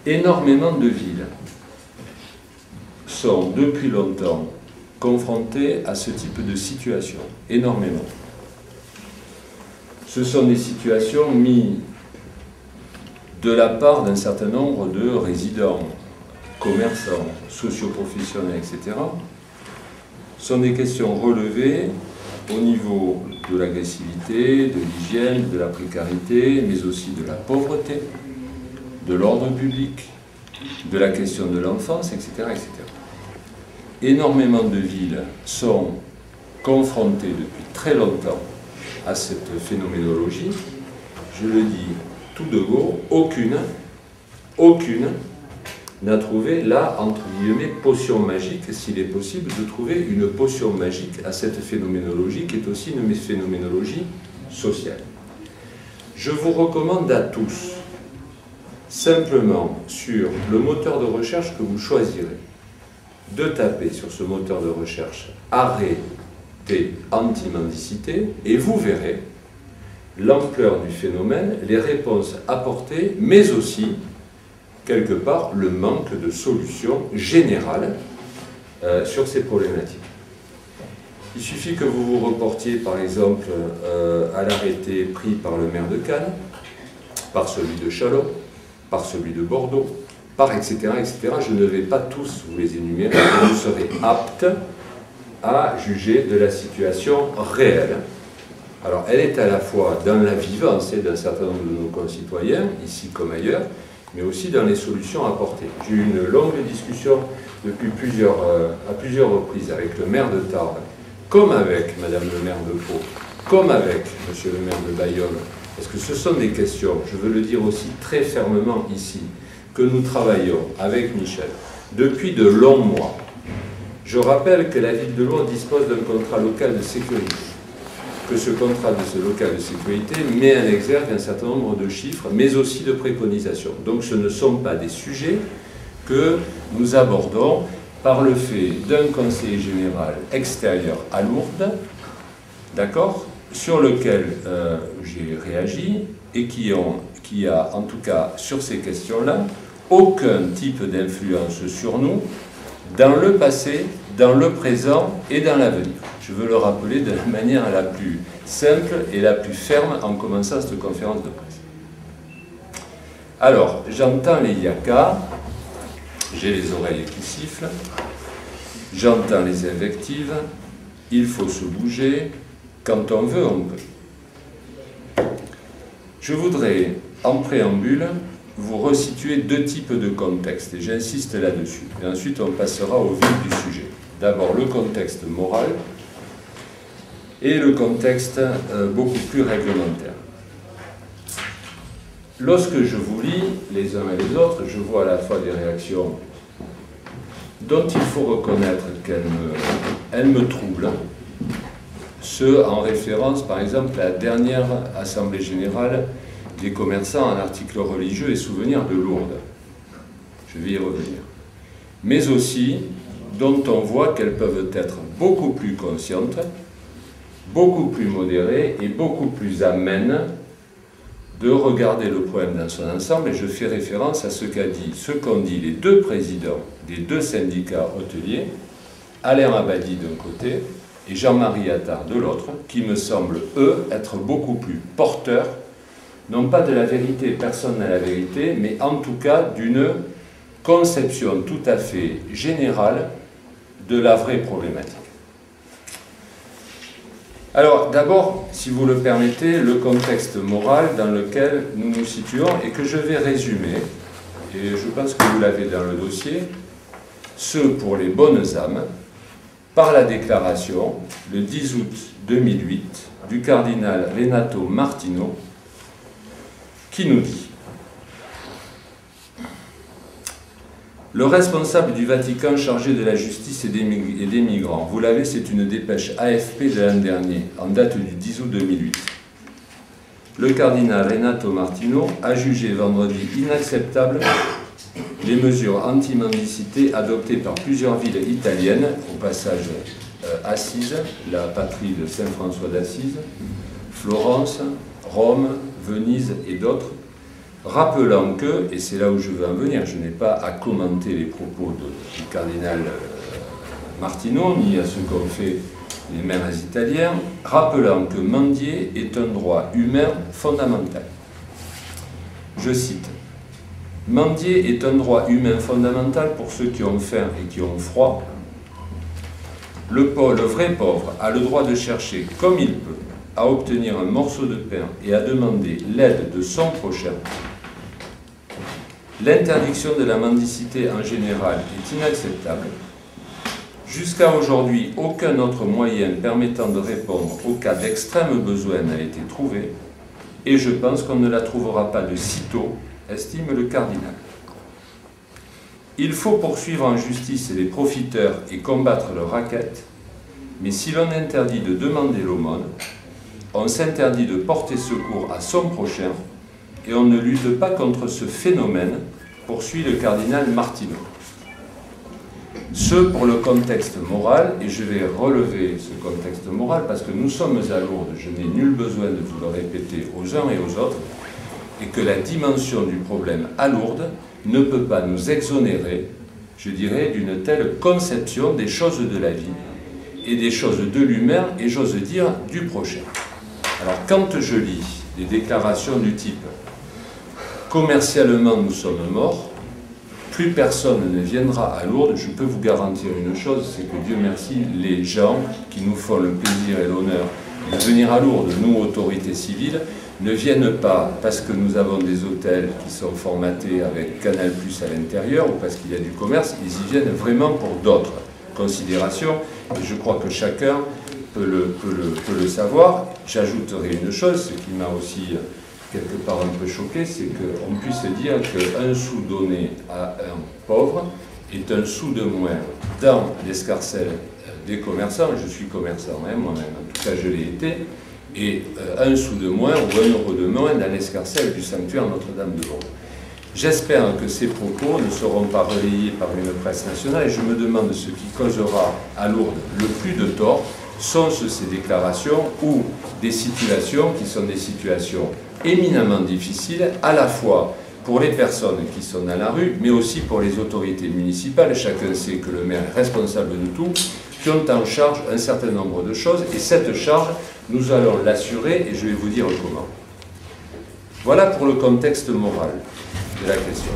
Énormément de villes sont depuis longtemps confrontées à ce type de situation. Énormément. Ce sont des situations mises de la part d'un certain nombre de résidents, commerçants, socioprofessionnels, etc. Ce sont des questions relevées au niveau de l'agressivité, de l'hygiène, de la précarité, mais aussi de la pauvreté, de l'ordre public, de la question de l'enfance, etc., etc. Énormément de villes sont confrontées depuis très longtemps à cette phénoménologie. Je le dis tout de go, aucune n'a trouvé la, entre guillemets, potion magique, s'il est possible de trouver une potion magique à cette phénoménologie qui est aussi une phénoménologie sociale. Je vous recommande à tous, simplement sur le moteur de recherche que vous choisirez, de taper sur ce moteur de recherche « Arrêtez antimendicité » et vous verrez l'ampleur du phénomène, les réponses apportées, mais aussi, quelque part, le manque de solutions générales sur ces problématiques. Il suffit que vous vous reportiez, par exemple, à l'arrêté pris par le maire de Cannes, par celui de Châlons, par celui de Bordeaux, par etc., etc. Je ne vais pas tous vous les énumérer, mais vous serez apte à juger de la situation réelle. Alors, elle est à la fois dans la vivance d'un certain nombre de nos concitoyens, ici comme ailleurs, mais aussi dans les solutions apportées. J'ai eu une longue discussion depuis à plusieurs reprises avec le maire de Tarbes, comme avec madame le maire de Pau, comme avec monsieur le maire de Bayonne, parce que ce sont des questions, je veux le dire aussi très fermement ici, que nous travaillons avec Michel depuis de longs mois. Je rappelle que la ville de Lyon dispose d'un contrat local de sécurité, que ce contrat de ce local de sécurité met en exergue un certain nombre de chiffres, mais aussi de préconisations. Donc ce ne sont pas des sujets que nous abordons par le fait d'un conseiller général extérieur à Lourdes, d'accord, sur lequel j'ai réagi et qui a, en tout cas, sur ces questions-là, aucun type d'influence sur nous dans le passé, dans le présent et dans l'avenir. Je veux le rappeler de la manière la plus simple et la plus ferme en commençant cette conférence de presse. Alors, j'entends les yakas, j'ai les oreilles qui sifflent, j'entends les invectives, il faut se bouger, quand on veut, on peut. Je voudrais, en préambule, vous resituer deux types de contextes, et j'insiste là-dessus. Et ensuite, on passera au vif du sujet. D'abord, le contexte moral et le contexte beaucoup plus réglementaire. Lorsque je vous lis, les uns et les autres, je vois à la fois des réactions dont il faut reconnaître qu'elles me troublent. Ce en référence, par exemple, à la dernière Assemblée générale des commerçants en articles religieux et souvenirs de Lourdes. Je vais y revenir. Mais aussi, dont on voit qu'elles peuvent être beaucoup plus conscientes, beaucoup plus modérées et beaucoup plus amènes de regarder le problème dans son ensemble. Et je fais référence à ce qu'ont dit les deux présidents des deux syndicats hôteliers, Alain Abadi d'un côté et Jean-Marie Attard de l'autre, qui me semblent, eux, être beaucoup plus porteurs, non pas de la vérité, personne n'a la vérité, mais en tout cas d'une conception tout à fait générale de la vraie problématique. Alors, d'abord, si vous le permettez, le contexte moral dans lequel nous nous situons et que je vais résumer, et je pense que vous l'avez dans le dossier, ce pour les bonnes âmes, par la déclaration, le 10 août 2008, du cardinal Renato Martino, qui nous dit: le responsable du Vatican chargé de la justice et des migrants, vous l'avez, c'est une dépêche AFP de l'an dernier, en date du 10 août 2008. Le cardinal Renato Martino a jugé vendredi inacceptable les mesures anti-mendicité adoptées par plusieurs villes italiennes, au passage Assise, la patrie de Saint François d'Assise, Florence, Rome, Venise et d'autres, rappelant que, et c'est là où je veux en venir, je n'ai pas à commenter les propos du cardinal Martino, ni à ce qu'ont fait les mêmes Italiens, rappelant que mendier est un droit humain fondamental. Je cite, « Mendier est un droit humain fondamental pour ceux qui ont faim et qui ont froid. Le vrai pauvre a le droit de chercher comme il peut à obtenir un morceau de pain et à demander l'aide de son prochain. L'interdiction de la mendicité en général est inacceptable. Jusqu'à aujourd'hui, aucun autre moyen permettant de répondre au cas d'extrême besoin n'a été trouvé, et je pense qu'on ne la trouvera pas de sitôt, estime le cardinal. Il faut poursuivre en justice les profiteurs et combattre leurs raquettes, mais si l'on interdit de demander l'aumône, on s'interdit de porter secours à son prochain, et on ne lutte pas contre ce phénomène, poursuit le cardinal Martino. Ce pour le contexte moral, et je vais relever ce contexte moral parce que nous sommes à Lourdes, je n'ai nul besoin de vous le répéter aux uns et aux autres, et que la dimension du problème à Lourdes ne peut pas nous exonérer, je dirais, d'une telle conception des choses de la vie et des choses de l'humain et j'ose dire du prochain. Alors quand je lis des déclarations du type « commercialement nous sommes morts », plus personne ne viendra à Lourdes, je peux vous garantir une chose, c'est que Dieu merci, les gens qui nous font le plaisir et l'honneur de venir à Lourdes, nous, autorités civiles, ne viennent pas parce que nous avons des hôtels qui sont formatés avec Canal+ à l'intérieur ou parce qu'il y a du commerce, ils y viennent vraiment pour d'autres considérations et je crois que chacun peut le savoir. J'ajouterai une chose, ce qui m'a aussi quelque part un peu choqué, c'est qu'on puisse dire qu'un sou donné à un pauvre est un sou de moins dans l'escarcelle des commerçants. Je suis commerçant moi-même, en tout cas je l'ai été, et un sou de moins ou 1 euro de moins dans l'escarcelle du sanctuaire Notre-Dame de Lourdes. J'espère que ces propos ne seront pas relayés par une presse nationale et je me demande ce qui causera à Lourdes le plus de tort sont ces déclarations ou des situations qui sont des situations éminemment difficiles à la fois pour les personnes qui sont dans la rue mais aussi pour les autorités municipales. Chacun sait que le maire est responsable de tout, qui ont en charge un certain nombre de choses et cette charge, nous allons l'assurer et je vais vous dire comment. Voilà pour le contexte moral de la question.